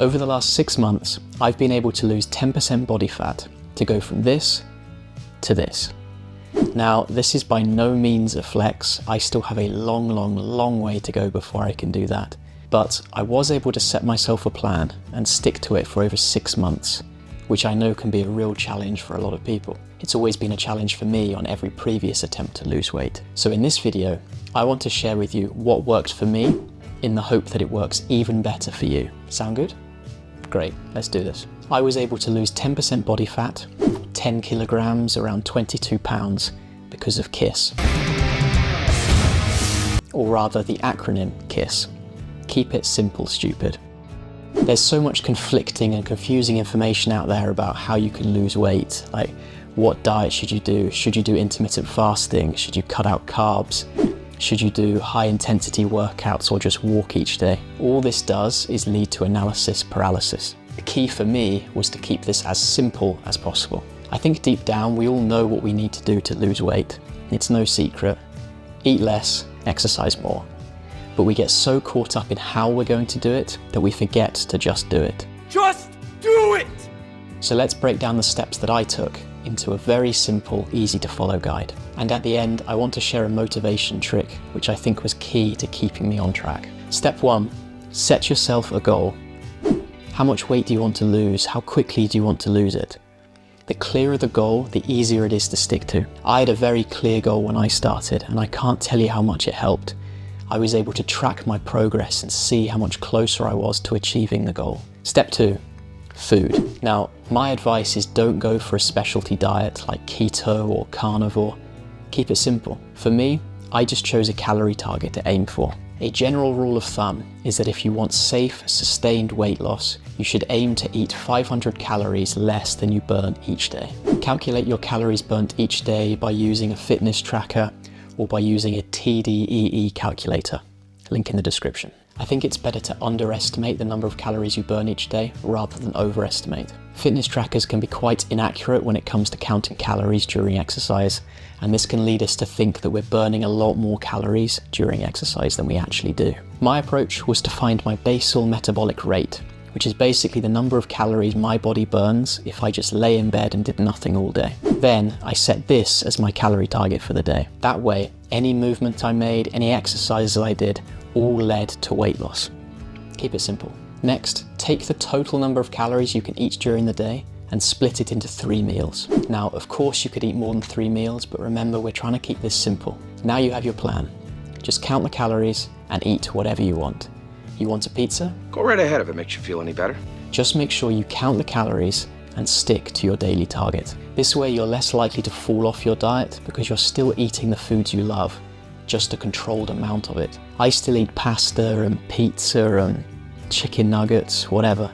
Over the last 6 months, I've been able to lose 10% body fat to go from this to this. Now, this is by no means a flex. I still have a long way to go before I can do that. But I was able to set myself a plan and stick to it for over 6 months, which I know can be a real challenge for a lot of people. It's always been a challenge for me on every previous attempt to lose weight. So in this video, I want to share with you what worked for me in the hope that it works even better for you. Sound good? Great, let's do this. I was able to lose 10% body fat, 10 kilograms, around 22 pounds, because of KISS. Or rather, the acronym KISS. Keep it simple, stupid. There's so much conflicting and confusing information out there about how you can lose weight, like what diet should you do? Should you do intermittent fasting? Should you cut out carbs? Should you do high intensity workouts or just walk each day? All this does is lead to analysis paralysis. The key for me was to keep this as simple as possible. I think deep down we all know what we need to do to lose weight. It's no secret. Eat less, exercise more. But we get so caught up in how we're going to do it that we forget to just do it. Just do it! So let's break down the steps that I took into a very simple, easy to follow guide. And at the end, I want to share a motivation trick, which I think was key to keeping me on track. Step 1, set yourself a goal. How much weight do you want to lose? How quickly do you want to lose it? The clearer the goal, the easier it is to stick to. I had a very clear goal when I started, and I can't tell you how much it helped. I was able to track my progress and see how much closer I was to achieving the goal. Step 2, food. Now, my advice is don't go for a specialty diet like keto or carnivore. Keep it simple. For me, I just chose a calorie target to aim for. A general rule of thumb is that if you want safe, sustained weight loss, you should aim to eat 500 calories less than you burn each day. Calculate your calories burnt each day by using a fitness tracker or by using a TDEE calculator. Link in the description. I think it's better to underestimate the number of calories you burn each day rather than overestimate. Fitness trackers can be quite inaccurate when it comes to counting calories during exercise, and this can lead us to think that we're burning a lot more calories during exercise than we actually do. My approach was to find my basal metabolic rate, which is basically the number of calories my body burns if I just lay in bed and did nothing all day. Then I set this as my calorie target for the day. That way, any movement I made, any exercises I did, all led to weight loss. Keep it simple. Next, take the total number of calories you can eat during the day and split it into 3 meals. Now, of course you could eat more than 3 meals, but remember, we're trying to keep this simple. Now you have your plan. Just count the calories and eat whatever you want. You want a pizza? Go right ahead if it makes you feel any better. Just make sure you count the calories and stick to your daily target. This way you're less likely to fall off your diet because you're still eating the foods you love, just a controlled amount of it. I still eat pasta and pizza and chicken nuggets, whatever.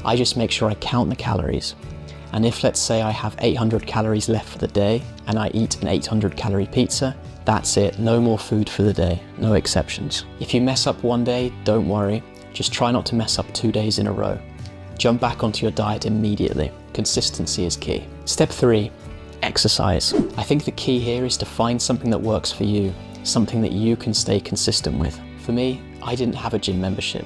I just make sure I count the calories. And if, let's say, I have 800 calories left for the day and I eat an 800 calorie pizza, that's it, no more food for the day, no exceptions. If you mess up one day, don't worry, just try not to mess up 2 days in a row. Jump back onto your diet immediately. Consistency is key. Step 3, exercise. I think the key here is to find something that works for you, something that you can stay consistent with. For me, I didn't have a gym membership,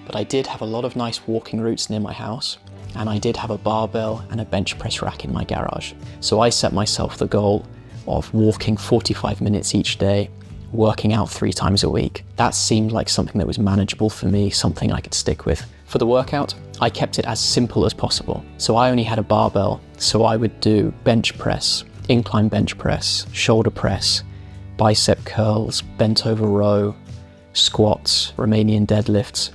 but I did have a lot of nice walking routes near my house, and I did have a barbell and a bench press rack in my garage. So I set myself the goal of walking 45 minutes each day, working out 3 times a week. That seemed like something that was manageable for me, something I could stick with. For the workout, I kept it as simple as possible. So I only had a barbell, so I would do bench press, incline bench press, shoulder press, bicep curls, bent over row, squats, Romanian deadlifts.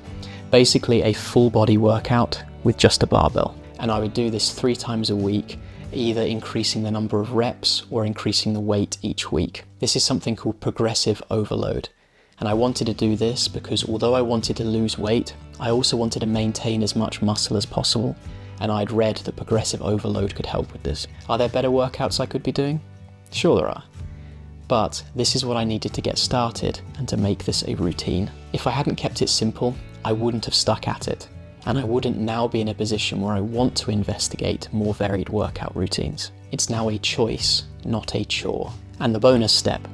Basically a full body workout with just a barbell. And I would do this 3 times a week, either increasing the number of reps or increasing the weight each week. This is something called progressive overload. And I wanted to do this because although I wanted to lose weight, I also wanted to maintain as much muscle as possible. And I'd read that progressive overload could help with this. Are there better workouts I could be doing? Sure there are. But this is what I needed to get started and to make this a routine. If I hadn't kept it simple, I wouldn't have stuck at it. And I wouldn't now be in a position where I want to investigate more varied workout routines. It's now a choice, not a chore. And the bonus step,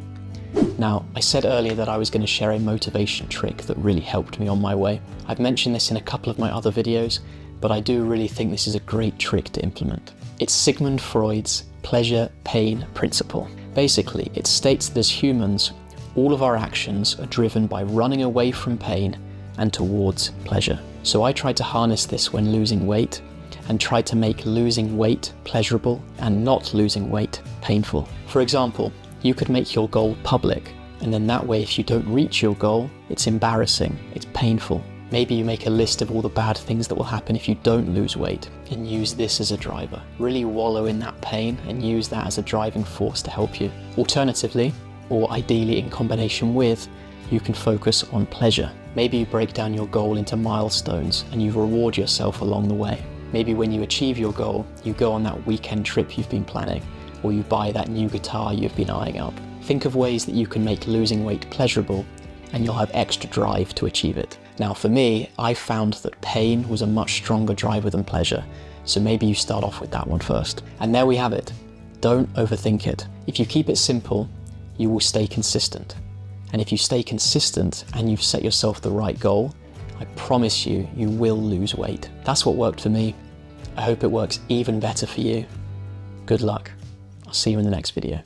Now, I said earlier that I was going to share a motivation trick that really helped me on my way. I've mentioned this in a couple of my other videos, but I do really think this is a great trick to implement. It's Sigmund Freud's pleasure-pain principle. Basically, it states that as humans, all of our actions are driven by running away from pain and towards pleasure. So I tried to harness this when losing weight, and tried to make losing weight pleasurable and not losing weight painful. For example, you could make your goal public, and then that way if you don't reach your goal, it's embarrassing, it's painful. Maybe you make a list of all the bad things that will happen if you don't lose weight, and use this as a driver. Really wallow in that pain and use that as a driving force to help you. Alternatively, or ideally in combination with, you can focus on pleasure. Maybe you break down your goal into milestones and you reward yourself along the way. Maybe when you achieve your goal, you go on that weekend trip you've been planning, or you buy that new guitar you've been eyeing up. Think of ways that you can make losing weight pleasurable, and you'll have extra drive to achieve it. Now for me, I found that pain was a much stronger driver than pleasure, so maybe you start off with that one first. And there we have it. Don't overthink it. If you keep it simple, you will stay consistent. And if you stay consistent and you've set yourself the right goal, I promise you, you will lose weight. That's what worked for me. I hope it works even better for you. Good luck. I'll see you in the next video.